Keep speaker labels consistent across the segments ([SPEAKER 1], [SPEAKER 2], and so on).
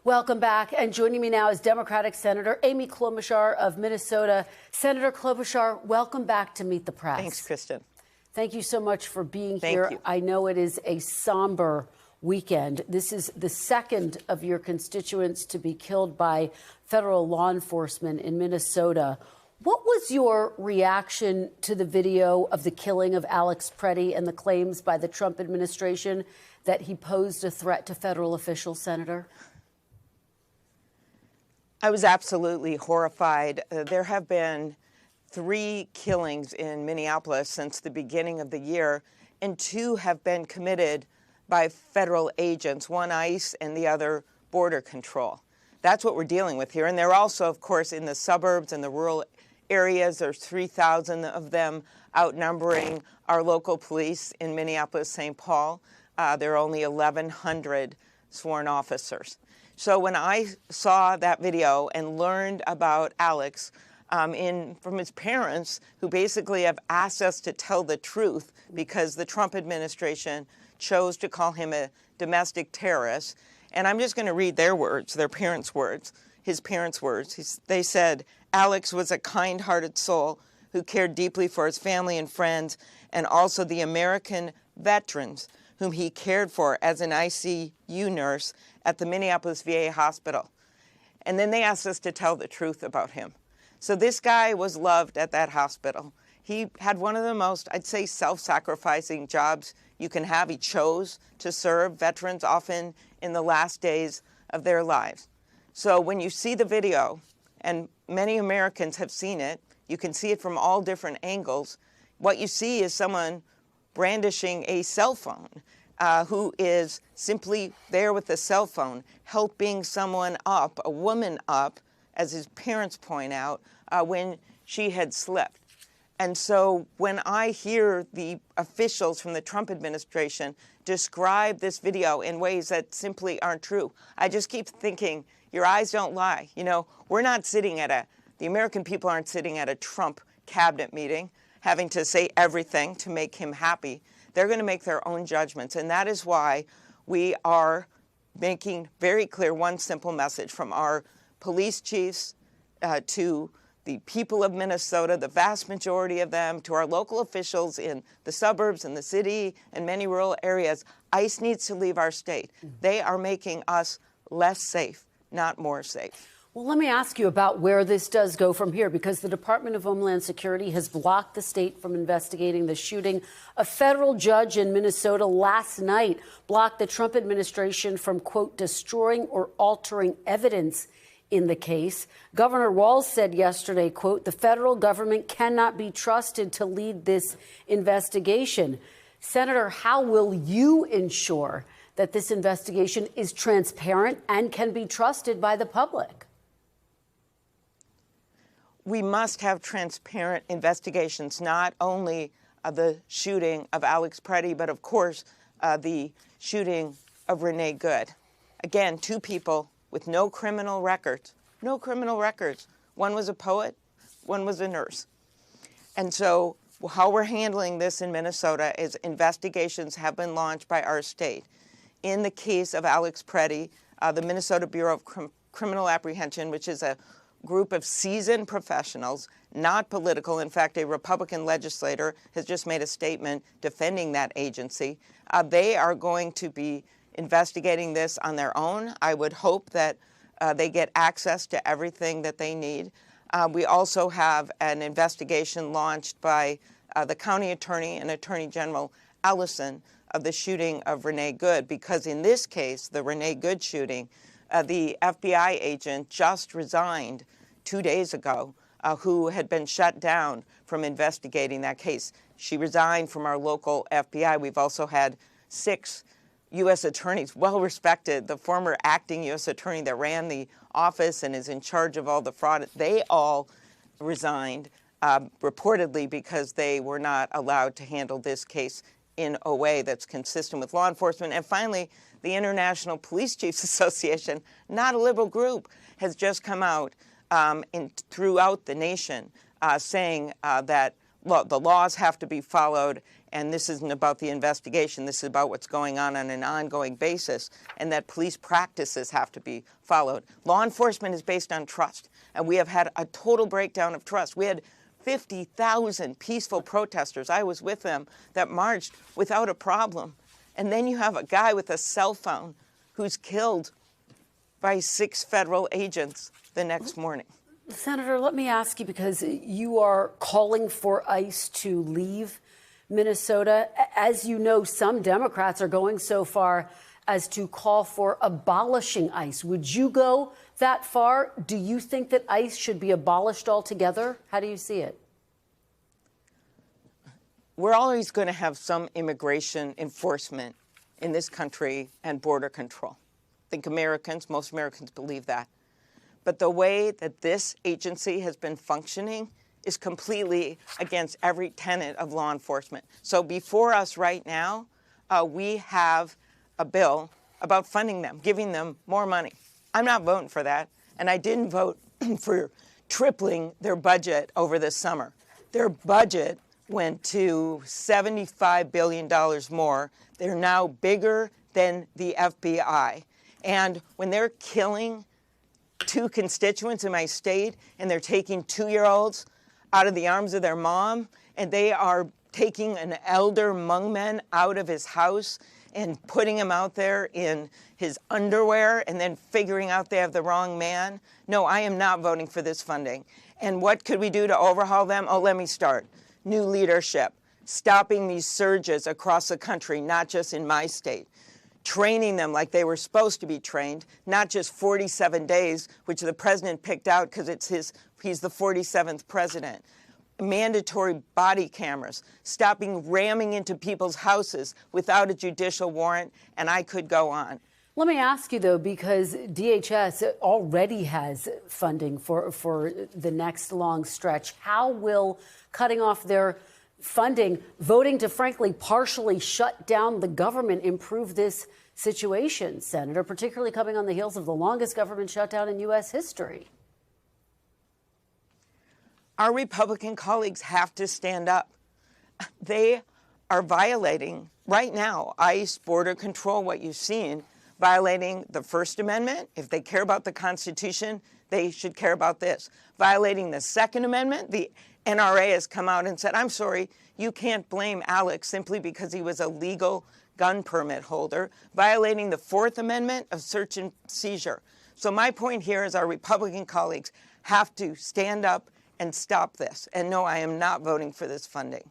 [SPEAKER 1] Welcome back. And joining me now is Democratic Senator Amy Klobuchar of Minnesota. Senator Klobuchar, welcome back to Meet the Press.
[SPEAKER 2] Thanks, Kristen.
[SPEAKER 1] Thank you so much for being
[SPEAKER 2] Thank
[SPEAKER 1] here.
[SPEAKER 2] you.
[SPEAKER 1] I know it is a somber weekend. This is the second of your constituents to be killed by federal law enforcement in Minnesota. What was your reaction to the video of the killing of Alex Pretti and the claims by the Trump administration that he posed a threat to federal officials, Senator?
[SPEAKER 2] I was absolutely horrified. There have been 3 killings in Minneapolis since the beginning of the year, and 2 have been committed by federal agents, one ICE and the other Border Control. That's what we're dealing with here. And they're also, of course, in the suburbs and the rural areas. There's 3,000 of them outnumbering our local police in Minneapolis, St. Paul. There are only 1,100 sworn officers. So when I saw that video and learned about Alex from his parents, who basically have asked us to tell the truth because the Trump administration chose to call him a domestic terrorist. And I'm just going to read their words, their parents' words, his parents' words. They said, Alex was a kind-hearted soul who cared deeply for his family and friends, and also the American veterans whom he cared for as an ICU nurse at the Minneapolis VA hospital. And then they asked us to tell the truth about him. So this guy was loved at that hospital. He had one of the most, I'd say, self-sacrificing jobs you can have. He chose to serve veterans often in the last days of their lives. So when you see the video, and many Americans have seen it, you can see it from all different angles. What you see is someone brandishing a cell phone, who is simply there with a cell phone, helping someone up, a woman up, as his parents point out, when she had slipped. And so when I hear the officials from the Trump administration describe this video in ways that simply aren't true, I just keep thinking, your eyes don't lie. You know, we're not sitting the American people aren't sitting at a Trump cabinet meeting having to say everything to make him happy. They're going to make their own judgments. And that is why we are making very clear one simple message from our police chiefs to the people of Minnesota, the vast majority of them, to our local officials in the suburbs and the city and many rural areas. ICE needs to leave our state. They are making us less safe, not more safe.
[SPEAKER 1] Well, let me ask you about where this does go from here, because the Department of Homeland Security has blocked the state from investigating the shooting. A federal judge in Minnesota last night blocked the Trump administration from, quote, destroying or altering evidence in the case. Governor Walz said yesterday, quote, the federal government cannot be trusted to lead this investigation. Senator, how will you ensure that this investigation is transparent and can be trusted by the public?
[SPEAKER 2] We must have transparent investigations, not only of the shooting of Alex Pretti, but of course, the shooting of Renee Good. Again, 2 people with no criminal records. No criminal records. One was a poet, one was a nurse. And so how we're handling this in Minnesota is investigations have been launched by our state. In the case of Alex Pretti, the Minnesota Bureau of Criminal Apprehension, which is a group of seasoned professionals, not political. In fact, a Republican legislator has just made a statement defending that agency. They are going to be investigating this on their own. I would hope that they get access to everything that they need. We also have an investigation launched by the county attorney and Attorney General Ellison of the shooting of Renee Good, because in this case, the Renee Good shooting, the FBI agent just resigned 2 days ago, who had been shut down from investigating that case. She resigned from our local FBI. We've also had 6 U.S. attorneys, well-respected, the former acting U.S. attorney that ran the office and is in charge of all the fraud. They all resigned, reportedly because they were not allowed to handle this case in a way that's consistent with law enforcement. And finally, the International Police Chiefs Association, not a liberal group, has just come out throughout the nation saying that the laws have to be followed and this isn't about the investigation, this is about what's going on an ongoing basis, and that police practices have to be followed. Law enforcement is based on trust, and we have had a total breakdown of trust. We had 50,000 peaceful protesters, I was with them, that marched without a problem. And then you have a guy with a cell phone who's killed by 6 federal agents the next morning.
[SPEAKER 1] Senator, let me ask you, because you are calling for ICE to leave Minnesota. As you know, some Democrats are going so far as to call for abolishing ICE. Would you go that far? Do you think that ICE should be abolished altogether? How do you see it?
[SPEAKER 2] We're always going to have some immigration enforcement in this country and border control. I think most Americans believe that. But the way that this agency has been functioning is completely against every tenet of law enforcement. So before us right now, we have a bill about funding them, giving them more money. I'm not voting for that, and I didn't vote for tripling their budget over this summer. Their budget went to $75 billion more. They're now bigger than the FBI. And when they're killing 2 constituents in my state, and they're taking 2-year-olds out of the arms of their mom, and they are taking an elder Hmong man out of his house and putting him out there in his underwear and then figuring out they have the wrong man. No, I am not voting for this funding. And what could we do to overhaul them? Oh, let me start. New leadership, stopping these surges across the country, not just in my state. Training them like they were supposed to be trained, not just 47 days, which the president picked out because he's the 47th president. Mandatory body cameras, stopping ramming into people's houses without a judicial warrant, and I could go on.
[SPEAKER 1] Let me ask you, though, because DHS already has funding for the next long stretch. How will cutting off their funding, voting to, frankly, partially shut down the government, improve this situation, Senator, particularly coming on the heels of the longest government shutdown in U.S. history?
[SPEAKER 2] Our Republican colleagues have to stand up. They are violating, right now, ICE, border control, what you've seen, violating the First Amendment. If they care about the Constitution, they should care about this. Violating the Second Amendment, the NRA has come out and said, I'm sorry, you can't blame Alex simply because he was a legal gun permit holder. Violating the Fourth Amendment of search and seizure. So my point here is our Republican colleagues have to stand up and stop this. And no, I am not voting for this funding.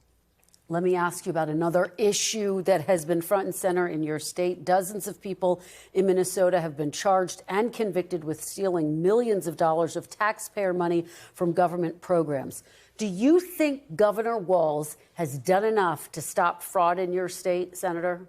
[SPEAKER 1] Let me ask you about another issue that has been front and center in your state. Dozens of people in Minnesota have been charged and convicted with stealing millions of dollars of taxpayer money from government programs. Do you think Governor Walz has done enough to stop fraud in your state, Senator?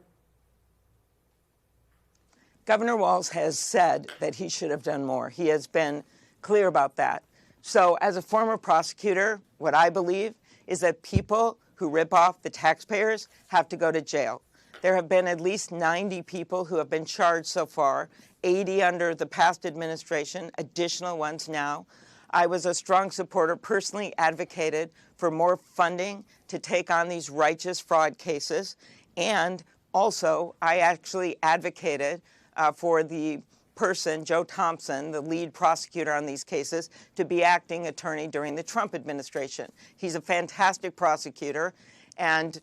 [SPEAKER 2] Governor Walz has said that he should have done more. He has been clear about that. So as a former prosecutor, what I believe is that people who rip off the taxpayers have to go to jail. There have been at least 90 people who have been charged so far, 80 under the past administration, additional ones now. I was a strong supporter, personally advocated for more funding to take on these righteous fraud cases. And also, I actually advocated for the person, Joe Thompson, the lead prosecutor on these cases, to be acting attorney during the Trump administration. He's a fantastic prosecutor, and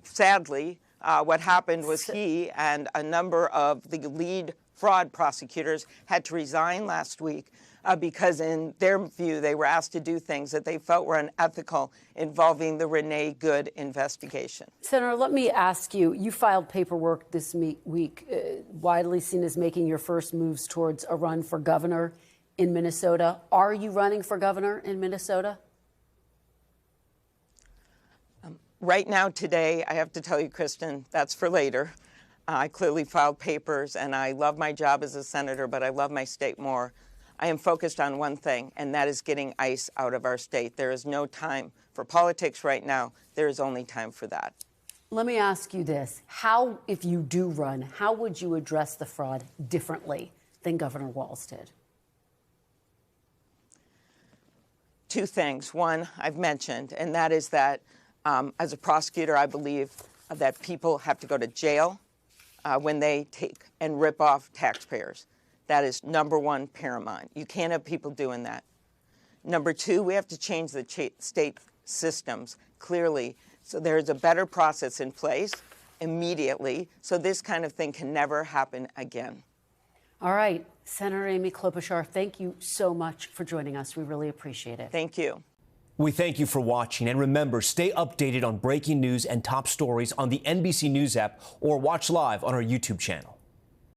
[SPEAKER 2] sadly, what happened was he and a number of the lead fraud prosecutors had to resign last week because in their view, they were asked to do things that they felt were unethical involving the Renee Good investigation.
[SPEAKER 1] Senator, let me ask you, you filed paperwork this week, widely seen as making your first moves towards a run for governor in Minnesota. Are you running for governor in Minnesota?
[SPEAKER 2] Right now, today, I have to tell you, Kristen, that's for later. I clearly filed papers, and I love my job as a senator, but I love my state more. I am focused on one thing, and that is getting ICE out of our state. There is no time for politics right now. There is only time for that.
[SPEAKER 1] Let me ask you this. How, if you do run, how would you address the fraud differently than Governor Walz did?
[SPEAKER 2] Two things. One, I've mentioned, and that is that As a prosecutor, I believe that people have to go to jail when they take and rip off taxpayers. That is number one, paramount. You can't have people doing that. Number two, we have to change the state systems clearly so there's a better process in place immediately so this kind of thing can never happen again.
[SPEAKER 1] All right, Senator Amy Klobuchar, thank you so much for joining us. We really appreciate it.
[SPEAKER 2] Thank you.
[SPEAKER 3] We thank you for watching, and remember, stay updated on breaking news and top stories on the NBC News app or watch live on our YouTube channel.